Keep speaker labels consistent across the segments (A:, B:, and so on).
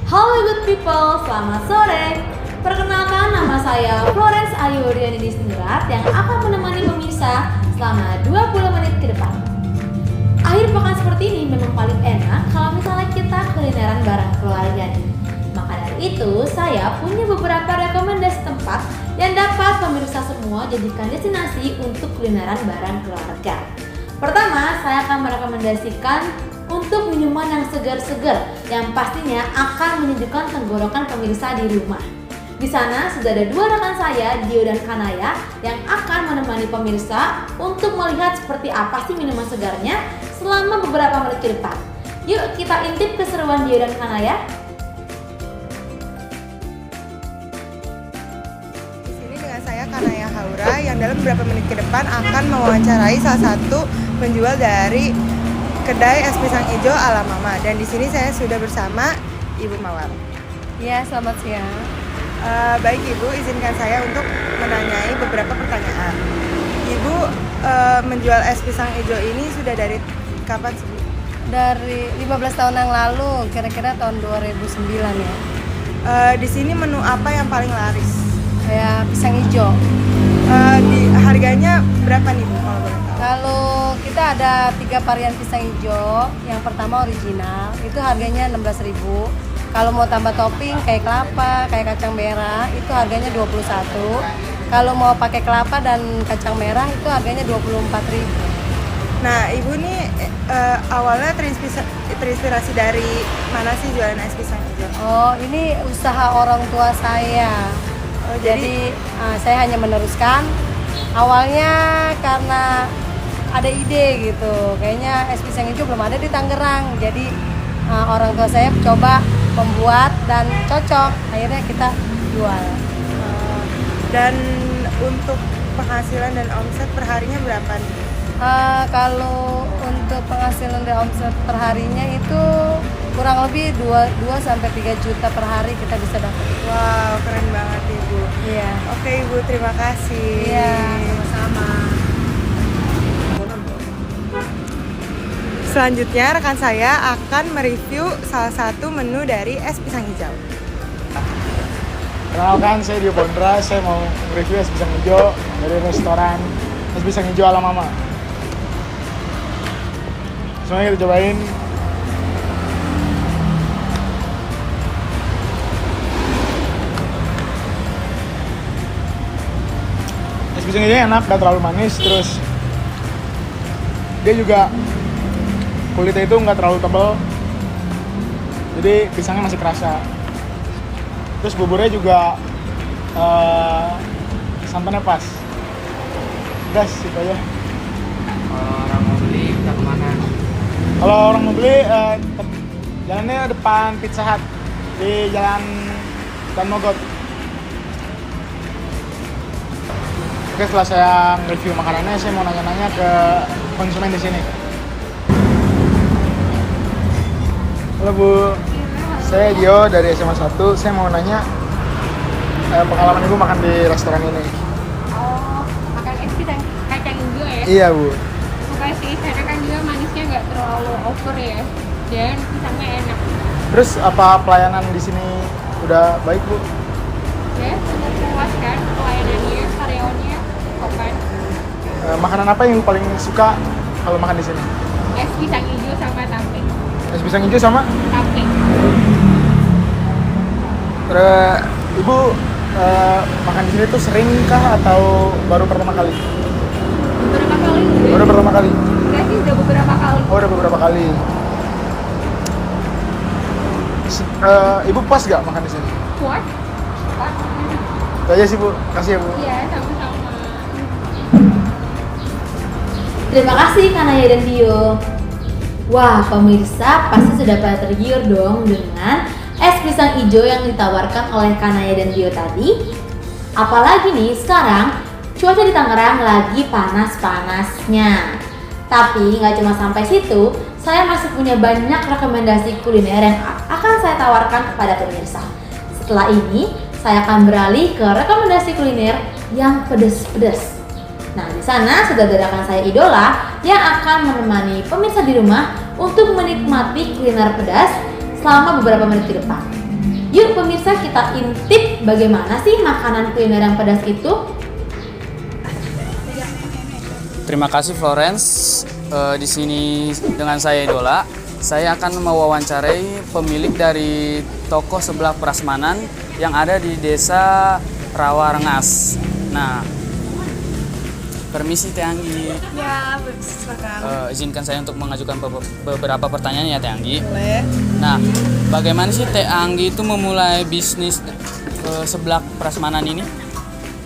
A: Halo good people, selamat sore. Perkenalkan, nama saya Florence Ayuriani Disnurat yang akan menemani pemirsa selama 20 menit ke depan. Akhir pekan seperti ini memang paling enak kalau misalnya kita kulineran bareng keluarga nih. Maka dari itu, saya punya beberapa rekomendasi tempat yang dapat pemirsa semua jadikan destinasi untuk kulineran bareng keluarga. Pertama, saya akan merekomendasikan untuk minuman yang segar-segar yang pastinya akan menyejukkan tenggorokan pemirsa di rumah. Di sana sudah ada dua rekan saya, Dio dan Kanaya, yang akan menemani pemirsa untuk melihat seperti apa sih minuman segarnya selama beberapa menit ke depan. Yuk kita intip keseruan Dio dan Kanaya.
B: Di sini dengan saya Kanaya Haura yang dalam beberapa menit ke depan akan mewawancarai salah satu penjual dari kedai es pisang hijau ala Mama. Dan di sini saya sudah bersama Ibu Mawar.
C: Ya, selamat siang.
B: Baik Ibu, izinkan saya untuk menanyai beberapa pertanyaan. Ibu menjual es pisang hijau ini sudah dari kapan sih?
C: Dari 15 tahun yang lalu, kira-kira tahun 2009 ya.
B: Di sini menu apa yang paling laris?
C: Kayak pisang hijau.
B: Di harganya berapa nih Bu kalau boleh tahu?
C: Kalau kita ada 3 varian pisang hijau. Yang pertama original, itu harganya 16.000. Kalau mau tambah topping kayak kelapa, kayak kacang merah, itu harganya 21. Kalau mau pakai kelapa dan kacang merah itu harganya 24.000.
B: Nah, Ibu nih awalnya terinspirasi dari mana sih jualan es pisang hijau?
C: Oh, ini usaha orang tua saya. Jadi saya hanya meneruskan. Awalnya karena ada ide gitu, kayaknya es pisang hijau belum ada di Tangerang. Jadi orang tua saya coba membuat dan cocok, akhirnya kita jual.
B: Dan untuk penghasilan dan omset perharinya berapa nih?
C: Kalau untuk penghasilan dan omset perharinya itu kurang lebih 2-3 juta per hari kita bisa dapat.
B: Wow, keren banget Ibu.
C: Iya.
B: Oke Ibu, terima kasih.
C: Iya, sama-sama.
B: Selanjutnya rekan saya akan mereview salah satu menu dari es pisang hijau.
D: Kenalkan, saya Dio Pondra, saya mau review es pisang hijau dari restoran es pisang hijau ala Mama. Semuanya kita cobain. Es pisang hijau enak, gak terlalu manis, terus dia juga kulitnya itu nggak terlalu tebal, jadi pisangnya masih kerasa. Terus buburnya juga santannya pas. Udah gitu aja.
E: Kalau orang mau beli kita kemana?
D: Kalau orang mau beli jalannya depan Pizza Hut di Jalan Dan Mogot. Oke, setelah saya review makanannya, saya mau nanya-nanya ke konsumen di sini. Halo Bu, saya Dio dari SMA 1. Saya mau nanya pengalaman Ibu makan di restoran ini.
F: Oh, makan es pisang kacang hijau ya?
D: Iya Bu.
F: Suka sih, karena kan juga manisnya nggak terlalu over ya, dan pisangnya enak.
D: Terus apa pelayanan di sini udah baik Bu?
F: Ya, sangat memuaskan pelayanannya, karyawannya, sopan.
D: Makanan apa yang Ibu paling suka kalau makan di sini?
F: Es pisang hijau sama tape.
D: Es pisang hijau sama?
F: Tape.
D: Terus Ibu makan di sini tuh sering kah atau baru pertama kali?
F: Beberapa kali udah.
D: Baru pertama kali.
F: Enggak sih, udah beberapa kali.
D: Oh, udah beberapa kali. Ibu puas gak makan di sini?
F: Puas? Puas.
D: Itu aja sih Bu, kasih ya Bu.
F: Iya, sama-sama.
A: Terima kasih Kanaya dan Dio. Wah, pemirsa pasti sudah pada tergiur dong dengan es pisang hijau yang ditawarkan oleh Kanaya dan Dio tadi. Apalagi nih sekarang cuaca di Tangerang lagi panas-panasnya. Tapi nggak cuma sampai situ, saya masih punya banyak rekomendasi kuliner yang akan saya tawarkan kepada pemirsa. Setelah ini, saya akan beralih ke rekomendasi kuliner yang pedas-pedas. Nah, di sana sudah ada rekan saya Idola yang akan menemani pemirsa di rumah untuk menikmati kuliner pedas selama beberapa menit ke depan. Yuk pemirsa, kita intip bagaimana sih makanan kuliner yang pedas itu.
E: Terima kasih Florence. Di sini dengan saya Idola. Saya akan mewawancarai pemilik dari toko sebelah prasmanan yang ada di Desa Rawarengas. Nah, permisi Teh Anggi.
B: Ya, silakan.
E: Izinkan saya untuk mengajukan beberapa pertanyaan ya Teh Anggi.
B: Boleh.
E: Nah, bagaimana sih Teh Anggi itu memulai bisnis seblak prasmanan ini?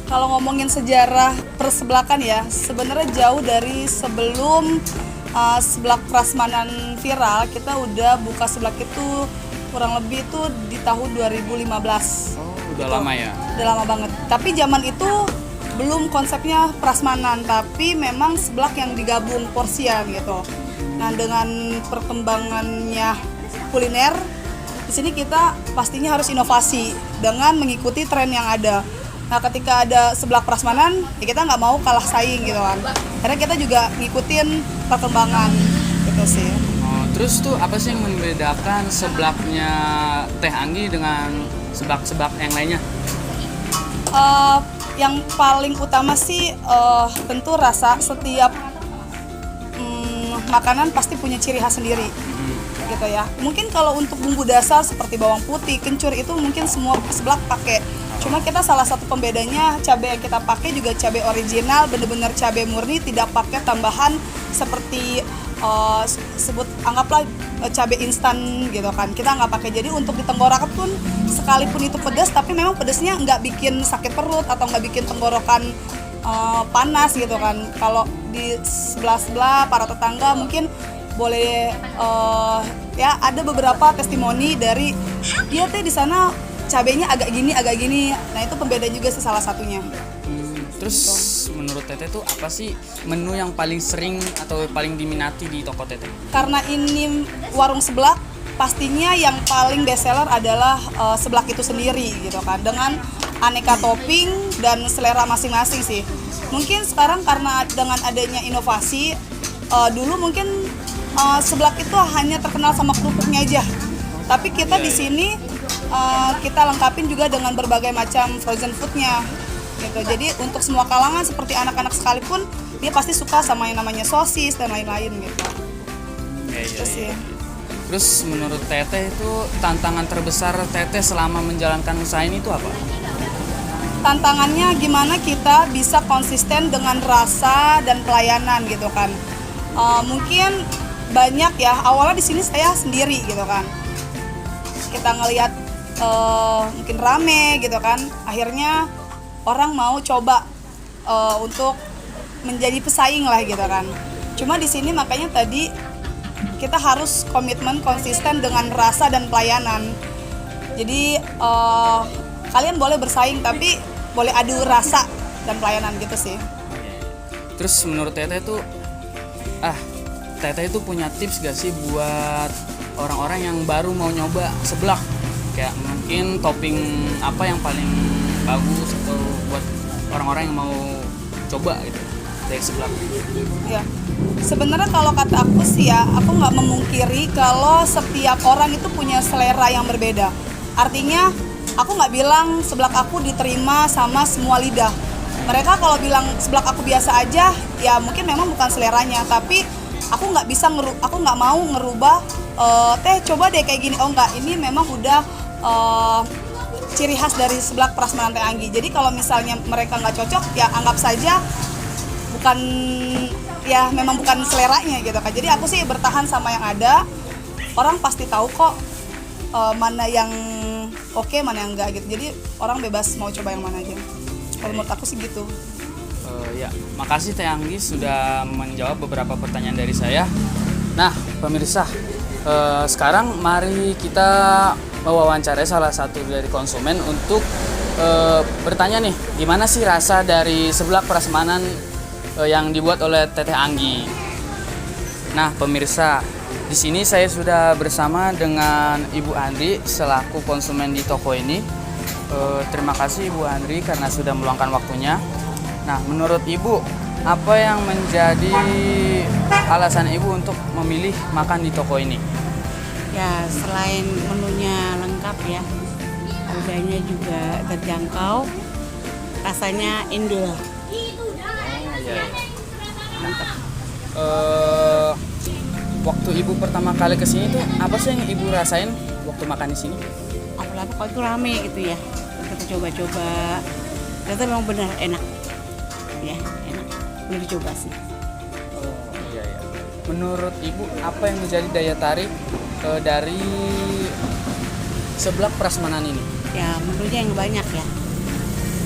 G: Kalau ngomongin sejarah perseblakan ya, sebenarnya jauh dari sebelum seblak prasmanan viral, kita udah buka seblak itu kurang lebih itu di tahun 2015.
E: Oh, udah lama ya?
G: Udah lama banget. Tapi zaman itu belum konsepnya prasmanan, tapi memang seblak yang digabung porsian gitu. Nah, dengan perkembangannya kuliner, di sini kita pastinya harus inovasi dengan mengikuti tren yang ada. Nah, ketika ada seblak prasmanan, ya kita nggak mau kalah saing gitu kan. Karena kita juga ngikutin perkembangan gitu sih.
E: Oh, terus tuh apa sih yang membedakan seblaknya Teh Anggi dengan seblak-seblak yang lainnya?
G: Yang paling utama sih tentu rasa. Setiap makanan pasti punya ciri khas sendiri gitu ya. Mungkin kalau untuk bumbu dasar seperti bawang putih, kencur itu mungkin semua seblak pakai. Cuma kita salah satu pembedanya cabai yang kita pakai juga cabai original, bener-bener cabai murni, tidak pakai tambahan seperti anggaplah cabai instan gitu kan. Kita nggak pakai. Jadi untuk di tenggorokan pun sekalipun itu pedas, tapi memang pedasnya nggak bikin sakit perut atau nggak bikin tenggorokan panas gitu kan. Kalau di sebelah-sebelah para tetangga mungkin boleh ya ada beberapa testimoni dari dia teh di sana cabenya agak gini. Nah, itu pembeda juga sih salah satunya.
E: Terus menurut Teteh tuh apa sih menu yang paling sering atau paling diminati di toko Teteh?
G: Karena ini warung seblak, pastinya yang paling best seller adalah seblak itu sendiri gitu kan, dengan aneka topping dan selera masing-masing sih. Mungkin sekarang karena dengan adanya inovasi, dulu mungkin seblak itu hanya terkenal sama kerupuknya aja. Tapi kita di sini kita lengkapin juga dengan berbagai macam frozen foodnya gitu. Jadi untuk semua kalangan seperti anak-anak sekalipun dia pasti suka sama yang namanya sosis dan lain-lain gitu.
E: Iya. Terus menurut Teteh itu tantangan terbesar Teteh selama menjalankan usaha ini itu apa?
G: Tantangannya gimana kita bisa konsisten dengan rasa dan pelayanan gitu kan. Mungkin banyak ya, awalnya di sini saya sendiri gitu kan. Kita ngelihat mungkin rame gitu kan, akhirnya orang mau coba untuk menjadi pesaing lah gitu kan. Cuma di sini makanya tadi kita harus komitmen konsisten dengan rasa dan pelayanan. Jadi kalian boleh bersaing tapi boleh adu rasa dan pelayanan gitu sih.
E: Terus menurut Teteh tuh Teteh itu punya tips gak sih buat orang-orang yang baru mau nyoba seblak? Kayak mungkin topping apa yang paling bagus atau buat orang-orang yang mau coba gitu dari seblak?
G: Ya, sebenarnya kalau kata aku sih ya, aku nggak memungkiri kalau setiap orang itu punya selera yang berbeda. Artinya aku nggak bilang seblak aku diterima sama semua lidah. Mereka kalau bilang seblak aku biasa aja, ya mungkin memang bukan seleranya. Tapi aku nggak mau ngerubah. Teh coba deh kayak gini. Oh enggak, ini memang udah ciri khas dari seblak prasmanan Teh Anggi. Jadi kalau misalnya mereka nggak cocok, ya anggap saja memang bukan seleranya gitu kan. Jadi aku sih bertahan sama yang ada. Orang pasti tahu kok mana yang oke, mana yang enggak gitu. Jadi orang bebas mau coba yang mana aja. Kalau menurut aku sih gitu.
E: Ya, makasih Teh Anggi sudah menjawab beberapa pertanyaan dari saya. Nah, pemirsa, sekarang mari kita mewawancarai salah satu dari konsumen untuk bertanya nih, gimana sih rasa dari seblak prasmanan yang dibuat oleh Teteh Anggi. Nah, pemirsa, di sini saya sudah bersama dengan Ibu Andri selaku konsumen di toko ini. Terima kasih Ibu Andri karena sudah meluangkan waktunya. Nah, menurut Ibu, apa yang menjadi alasan Ibu untuk memilih makan di toko ini?
H: Ya, selain menunya lengkap ya, Harganya juga terjangkau, rasanya endul. Mantap.
E: Waktu ibu pertama kali kesini tuh apa sih yang ibu rasain waktu makan di sini?
H: Apalagi kalau itu rame gitu ya. Kita coba-coba. Ternyata memang benar enak. Ya, enak. Boleh dicoba sih.
E: Oh iya iya. Menurut ibu apa yang menjadi daya tarik dari seblak prasmanan ini?
H: Ya, menunya yang banyak ya.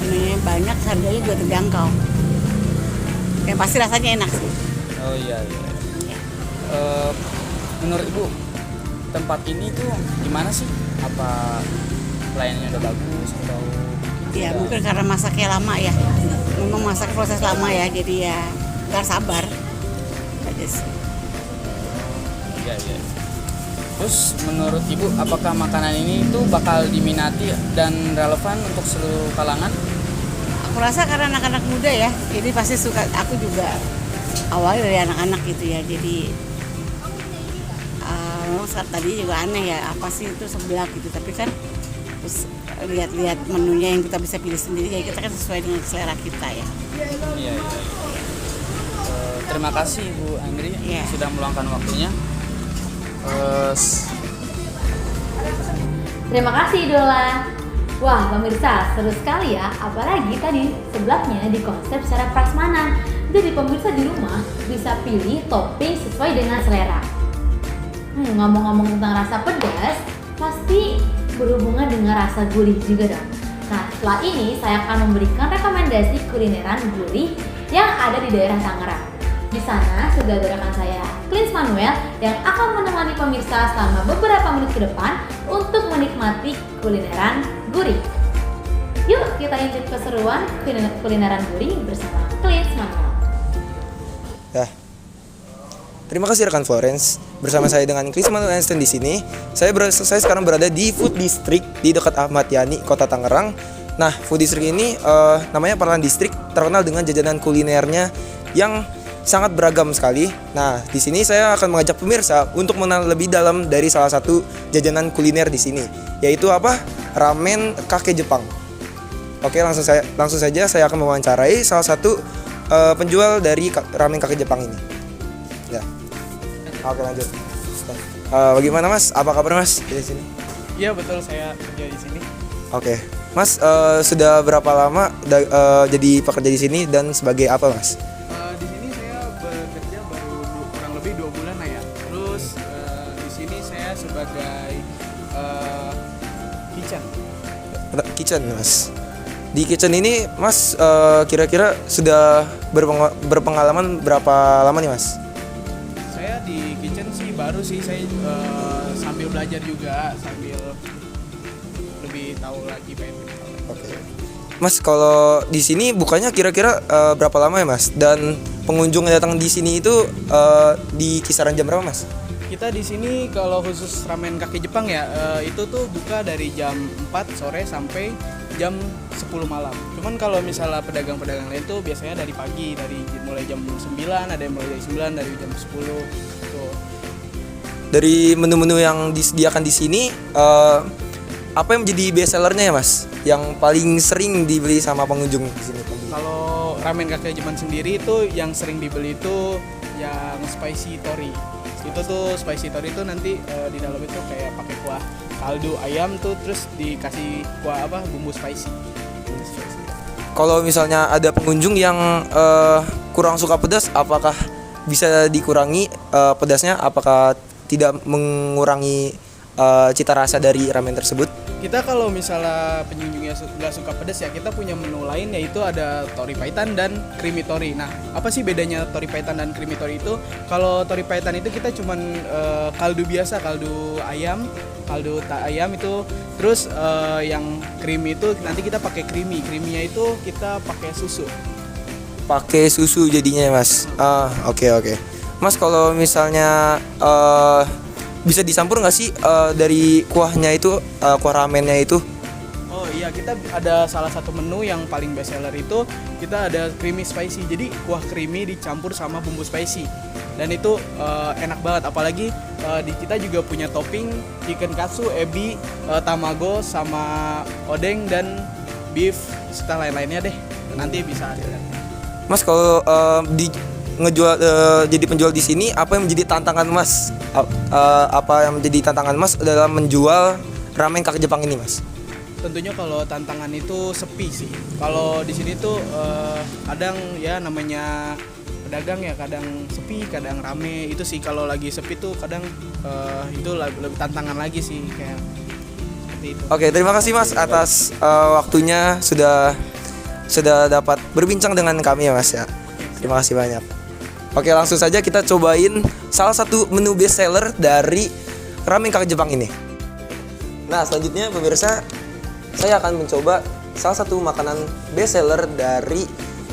H: Menunya banyak, harganya juga terjangkau. Yang pasti rasanya enak sih.
E: Oh iya iya. Menurut ibu tempat ini tuh gimana sih? Apa pelayanannya udah bagus atau?
H: Ya mungkin karena masaknya lama ya. Memang masak proses lama ya, jadi ya nggak sabar. Aja sih.
E: Iya iya. Terus menurut ibu apakah makanan ini tuh bakal diminati dan relevan untuk seluruh kalangan?
H: Aku rasa karena anak-anak muda ya, jadi pasti suka. Aku juga awalnya dari anak-anak gitu ya, jadi memang saat tadi juga aneh ya, apa sih itu seblak gitu, tapi kan terus lihat-lihat menunya yang kita bisa pilih sendiri, ya kita kan sesuai dengan selera kita ya.
E: Iya iya. Terima kasih Bu Andri sudah meluangkan waktunya.
A: Terima kasih Idola. Wah pemirsa, seru sekali ya. Apalagi tadi seblaknya dikonsep secara prasmanan. Jadi pemirsa di rumah bisa pilih topping sesuai dengan selera. Ngomong-ngomong tentang rasa pedas, pasti berhubungan dengan rasa gurih juga dong. Nah setelah ini saya akan memberikan rekomendasi kulineran gurih yang ada di daerah Tangerang. Di sana sudah ada rekan saya, Clins Manuel, yang akan menemani pemirsa selama beberapa menit ke depan untuk menikmati kulineran gurih. Yuk kita intip keseruan kulineran gurih bersama Clins Manuel.
I: Ya. Terima kasih rekan Florence. Bersama saya dengan Clins Manuel Einstein di sini. Saya sekarang berada di Food District di dekat Ahmad Yani, Kota Tangerang. Nah, Food District ini namanya Parlan District, terkenal dengan jajanan kulinernya yang sangat beragam sekali. Nah, di sini saya akan mengajak pemirsa untuk mengenal lebih dalam dari salah satu jajanan kuliner di sini, yaitu apa? Ramen kakek Jepang. Oke, langsung saja saya akan mewawancarai salah satu penjual dari ramen kakek Jepang ini. Ya. Oke, lanjut. Bagaimana Mas? Apa kabar Mas di sini?
D: Iya betul, saya kerja di sini.
I: Oke, Mas sudah berapa lama jadi pekerja di sini dan sebagai apa Mas?
D: Di sini saya bekerja baru kurang lebih 2 bulan lah ya. Terus di sini saya sebagai
I: Kitchen Mas. Di kitchen ini Mas kira-kira sudah berpengalaman berapa lama nih Mas?
D: Saya di kitchen sih baru sih, saya sambil belajar juga, sambil lebih tahu lagi
I: Oke. Mas kalau di sini bukanya kira-kira berapa lama ya Mas? Dan pengunjung yang datang di sini itu di kisaran jam berapa Mas?
D: Kita di sini kalau khusus ramen kaki Jepang ya, itu tuh buka dari jam 4 sore sampai jam 10 malam. Cuman kalau misalnya pedagang-pedagang lain tuh biasanya dari pagi, dari mulai jam 9, ada yang mulai dari 9, dari jam 10 tuh.
I: Dari menu-menu yang disediakan di sini apa yang menjadi best sellernya ya Mas? Yang paling sering dibeli sama pengunjung di sini?
D: Kalau ramen kakek Jepang sendiri itu yang sering dibeli itu yang spicy tori. Itu tuh spicy tori itu nanti di dalam itu kayak pakai kuah kaldu ayam tuh, terus dikasih kuah bumbu spicy.
I: Kalau misalnya ada pengunjung yang kurang suka pedas, apakah bisa dikurangi pedasnya? Apakah tidak mengurangi cita rasa dari ramen tersebut?
D: Kita kalau misalnya pengunjungnya nggak suka pedas ya, kita punya menu lain, yaitu ada tori paitan dan creamy tori. Nah, apa sih bedanya tori paitan dan creamy tori itu? Kalau tori paitan itu kita cuman kaldu biasa, kaldu ayam itu. Terus yang creamy itu nanti kita pakai creamy-nya itu kita pakai susu.
I: Pakai susu jadinya Mas. Oke. Mas kalau misalnya bisa dicampur nggak sih dari kuahnya itu, kuah ramennya itu?
D: Oh Iya, kita ada salah satu menu yang paling best seller itu kita ada creamy spicy. Jadi kuah creamy dicampur sama bumbu spicy. Dan itu enak banget, apalagi di kita juga punya topping chicken katsu, ebi, tamago sama odeng dan beef serta lain-lainnya deh. Nanti bisa lihat.
I: Mas, kalau jadi penjual di sini, apa yang menjadi tantangan Mas? Apa yang menjadi tantangan Mas dalam menjual ramen kaki Jepang ini, Mas?
D: Tentunya kalau tantangan itu sepi sih. Kalau di sini tuh kadang ya namanya pedagang ya, kadang sepi, kadang rame. Itu sih kalau lagi sepi tuh kadang itu lebih tantangan lagi sih kayak seperti itu.
I: Oke, terima kasih Mas atas waktunya sudah dapat berbincang dengan kami ya Mas ya. Terima kasih banyak. Oke, langsung saja kita cobain salah satu menu best seller dari ramen kaki Jepang ini. Nah, selanjutnya pemirsa, saya akan mencoba salah satu makanan best seller dari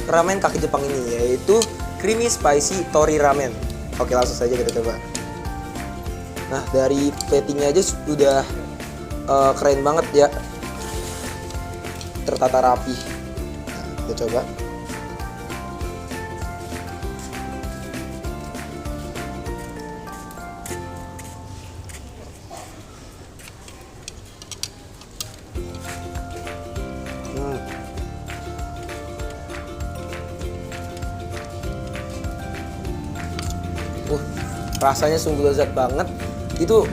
I: ramen kaki Jepang ini, yaitu creamy spicy tori ramen. Oke, langsung saja kita coba. Nah, dari platingnya aja sudah keren banget ya, tertata rapi. Nah, kita coba. Rasanya sungguh lezat banget. Itu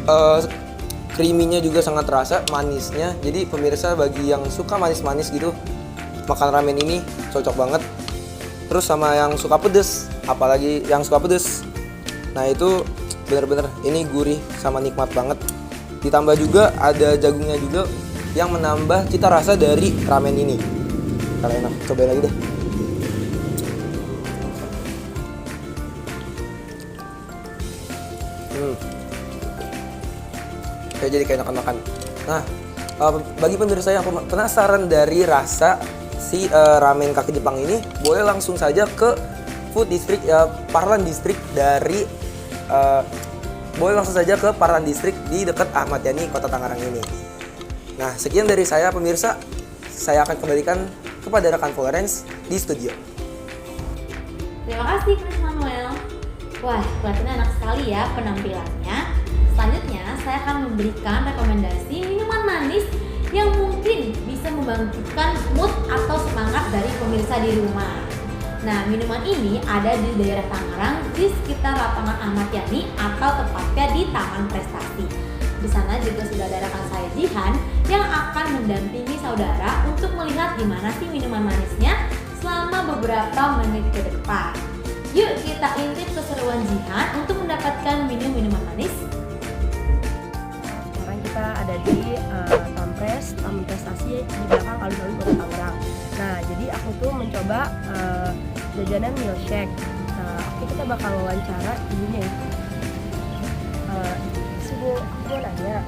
I: creamy-nya juga sangat terasa, manisnya. Jadi pemirsa bagi yang suka manis-manis gitu, makan ramen ini cocok banget. Terus sama yang suka pedes, apalagi yang suka pedes. Nah, itu bener-bener ini gurih sama nikmat banget. Ditambah juga ada jagungnya juga yang menambah cita rasa dari ramen ini. Kalau enak, cobain lagi deh. Kayak jadi kayak makan. Nah, bagi pemirsa yang penasaran dari rasa si ramen kaki Jepang ini, boleh langsung saja ke Food District Parlan District dari boleh langsung saja ke Parlan District di dekat Ahmad Yani, Kota Tangerang ini. Nah, sekian dari saya pemirsa. Saya akan kembalikan kepada rekan Florence di studio.
A: Terima kasih Chris Manuel. Wah, kelihatannya enak sekali ya penampilannya. Selanjutnya, saya akan memberikan rekomendasi minuman manis yang mungkin bisa membangkitkan mood atau semangat dari pemirsa di rumah. Nah, minuman ini ada di daerah Tangerang di sekitar lapangan Ahmad Yani atau tepatnya di Taman Prestasi. Di sana juga sudah ada rekan saya Jihan yang akan mendampingi saudara untuk melihat gimana sih minuman manisnya selama beberapa menit ke depan. Yuk kita intip keseruan Jihan untuk mendapatkan minuman manis.
C: Sekarang kita ada di Taman Prestasi di belakang alun-alun Kota Tangerang. Nah, jadi aku tuh mencoba jajanan milkshake. Nah, kita bakal wawancara ibunya ya. Aku mau nanya,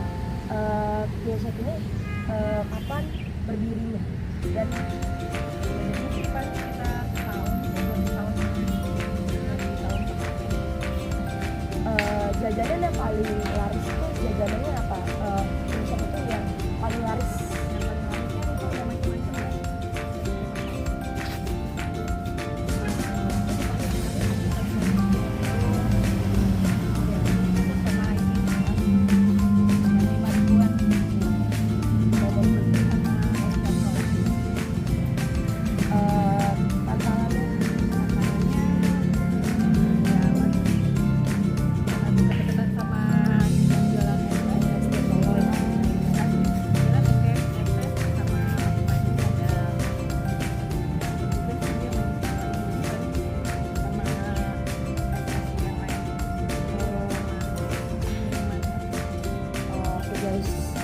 C: milkshake ini kapan berdirinya? Dan jadi kan kita tahu jajanan yang paling laris itu jajanannya apa? Milkshake itu yang paling laris.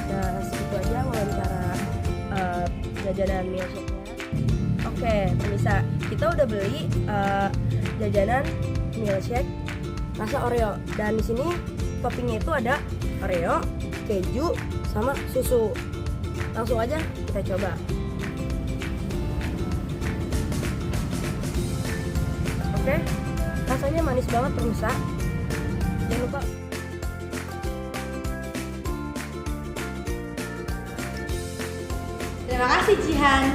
C: Nah, segitu aja wawancara jajanan milkshake-nya. Oke, pemirsa, kita udah beli jajanan milkshake rasa Oreo. Dan di sini toppingnya itu ada Oreo, keju, sama susu. Langsung aja kita coba. Oke, rasanya manis banget pemirsa. Jangan lupa.
A: Terima Terima kasih Jihan.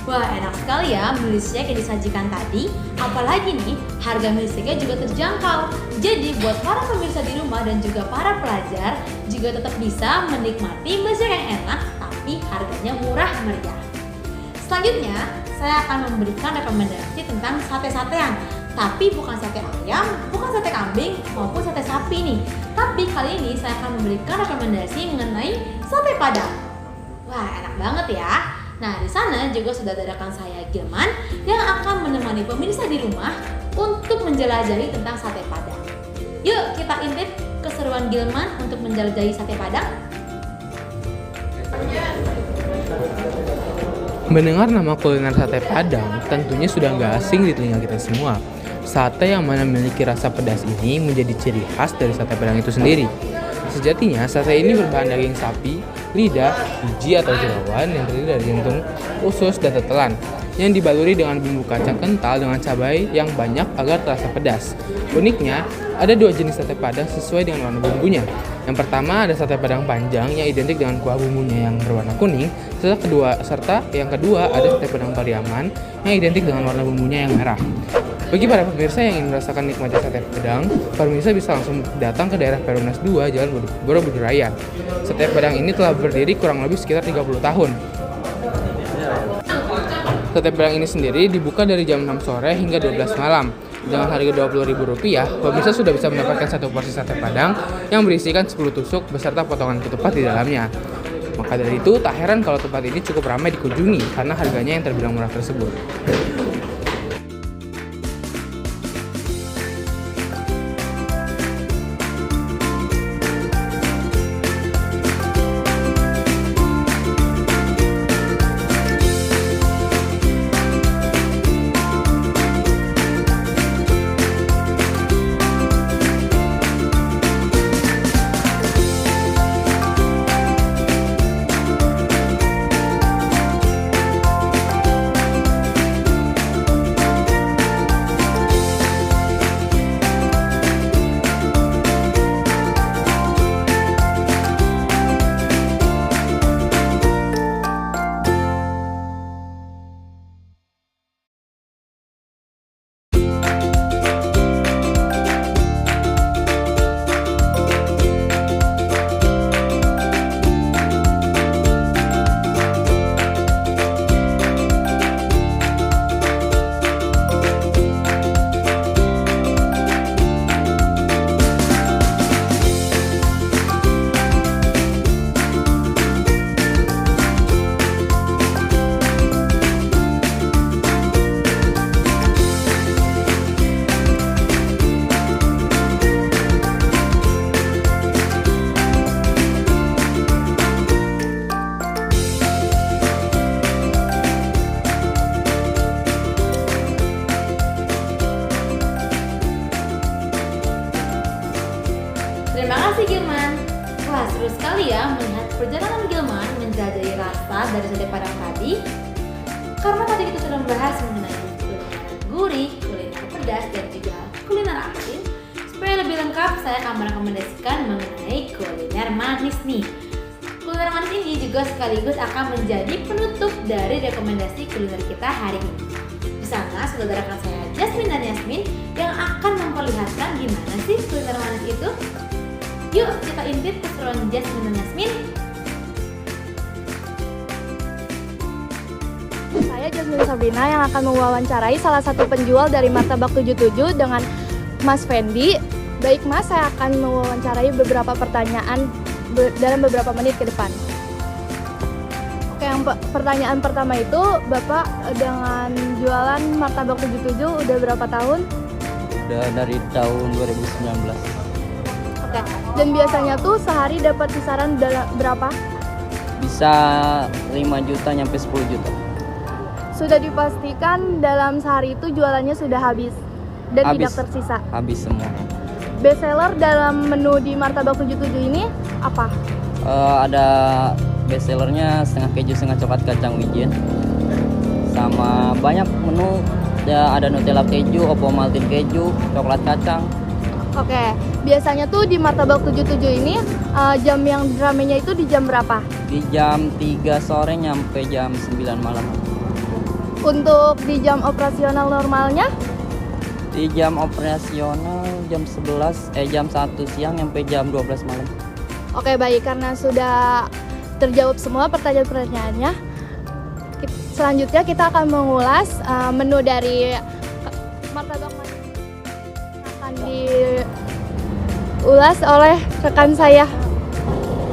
A: Wah, enak sekali ya milkshake yang disajikan tadi. Apalagi nih, harga milkshake-nya juga terjangkau. Jadi buat para pemirsa di rumah dan juga para pelajar juga tetap bisa menikmati milkshake yang enak tapi harganya murah meriah. Selanjutnya, saya akan memberikan rekomendasi tentang sate-satean. Tapi bukan sate ayam, bukan sate kambing, maupun sate sapi nih. Tapi kali ini saya akan memberikan rekomendasi mengenai sate Padang. Wah, enak banget ya. Nah, di sana juga sudah ada rekan saya Gilman yang akan menemani pemirsa di rumah untuk menjelajahi tentang sate Padang. Yuk, kita intip keseruan Gilman untuk menjelajahi sate Padang.
J: Mendengar nama kuliner sate Padang tentunya sudah nggak asing di telinga kita semua. Sate yang mana memiliki rasa pedas ini menjadi ciri khas dari sate Padang itu sendiri. Sejatinya, sate ini berbahan daging sapi, lidah, biji atau jerawan yang terdiri dari jantung, usus, dan tetelan yang dibaluri dengan bumbu kacang kental dengan cabai yang banyak agar terasa pedas. Uniknya, ada dua jenis sate Padang sesuai dengan warna bumbunya. Yang pertama ada sate Padang panjang yang identik dengan kuah bumbunya yang berwarna kuning, serta yang kedua ada sate Padang Pariaman yang identik dengan warna bumbunya yang merah. Bagi para pemirsa yang ingin merasakan nikmatnya sate Padang, pemirsa bisa langsung datang ke daerah Perumnas 2 Jalan Borobudur Raya. Sate Padang ini telah berdiri kurang lebih sekitar 30 tahun. Sate Padang ini sendiri dibuka dari jam 6 sore hingga 12 malam. Dengan harga Rp20.000, pemirsa sudah bisa mendapatkan satu porsi sate Padang yang berisikan 10 tusuk beserta potongan ketupat di dalamnya. Maka dari itu, tak heran kalau tempat ini cukup ramai dikunjungi karena harganya yang terbilang murah tersebut.
A: Terima kasih Gilman. Wah, seru sekali ya melihat perjalanan Gilman menjelajahi rasa dari sate Padang tadi. Karena tadi kita sudah membahas mengenai kuliner gurih, kuliner pedas, dan juga kuliner asin. Supaya lebih lengkap, saya akan merekomendasikan mengenai kuliner manis nih. Kuliner manis ini juga sekaligus akan menjadi penutup dari rekomendasi kuliner kita hari ini. Di sana sudah ada rekan saya Jasmine dan Yasmin yang akan memperlihatkan gimana sih kuliner manis itu. Yuk kita intip keseruan Jasmine dan Yasmin.
K: Saya Jasmine Sabrina yang akan mewawancarai salah satu penjual dari Martabak 77 dengan Mas Fendi. Baik Mas, saya akan mewawancarai beberapa pertanyaan dalam beberapa menit ke depan. Oke, yang pertanyaan pertama itu, Bapak dengan jualan Martabak 77 udah berapa tahun?
L: Udah dari tahun 2019.
K: Oke, dan biasanya tuh sehari dapat kisaran berapa?
L: Bisa 5 juta nyampe 10 juta.
K: Sudah dipastikan dalam sehari itu jualannya sudah habis dan
L: Habis.
K: tidak tersisa.
L: Habis semua.
K: Best seller dalam menu di Martabak 77 ini apa?
L: Ada best sellernya setengah keju setengah coklat kacang wijen. Sama banyak menu, ada Nutella keju, Opo Maltin keju, coklat kacang.
K: Oke, biasanya tuh di Martabak 77 ini jam yang ramenya itu di jam berapa?
L: Di jam 3 sore nyampe jam 9 malam.
K: Untuk di jam operasional normalnya?
L: Di jam operasional jam 1 siang nyampe jam 12 malam.
K: Oke, baik, karena sudah terjawab semua pertanyaan-pertanyaannya. Selanjutnya kita akan mengulas menu dari Martabak Manis akan diulas oleh rekan saya.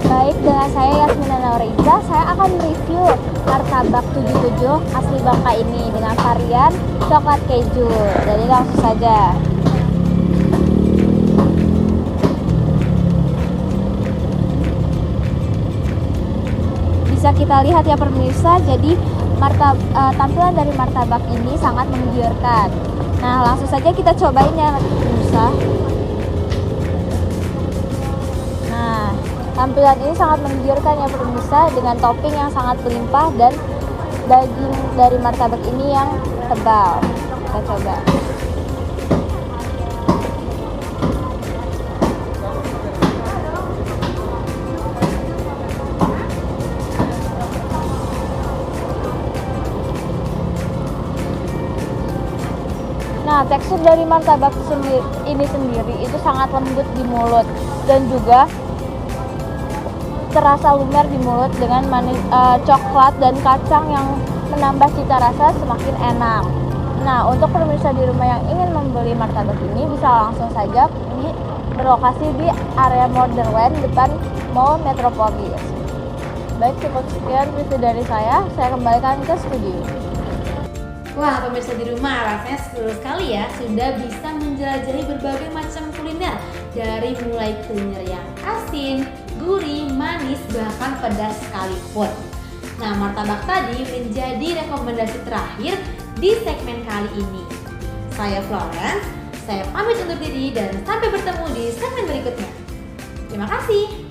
M: Baik, dengan saya Yasmina Nauriza, saya akan mereview Martabak 77 asli Bangka ini dengan varian coklat keju. Jadi langsung saja. Bisa kita lihat ya pemirsa, jadi tampilan dari martabak ini sangat menggiurkan. Nah, langsung saja kita cobain ya pemirsa. Nah, tampilan ini sangat menggiurkan ya pemirsa, dengan topping yang sangat berlimpah dan daging dari martabak ini yang tebal. Kita coba. Nah, tekstur dari martabak ini sendiri itu sangat lembut di mulut dan juga terasa lumer di mulut dengan manis coklat dan kacang yang menambah cita rasa semakin enak. Nah, untuk pemirsa di rumah yang ingin membeli martabak ini bisa langsung saja berlokasi di area Modern depan Mall Metropolis. Baik, cukup sekian review dari saya kembalikan ke studio.
A: Wah, pemirsa di rumah, rasanya seru sekali ya, sudah bisa menjelajahi berbagai macam kuliner dari mulai kuliner yang asin, gurih, manis, bahkan pedas sekalipun. Nah, martabak tadi menjadi rekomendasi terakhir di segmen kali ini. Saya Florence, saya pamit undur diri dan sampai bertemu di segmen berikutnya. Terima kasih.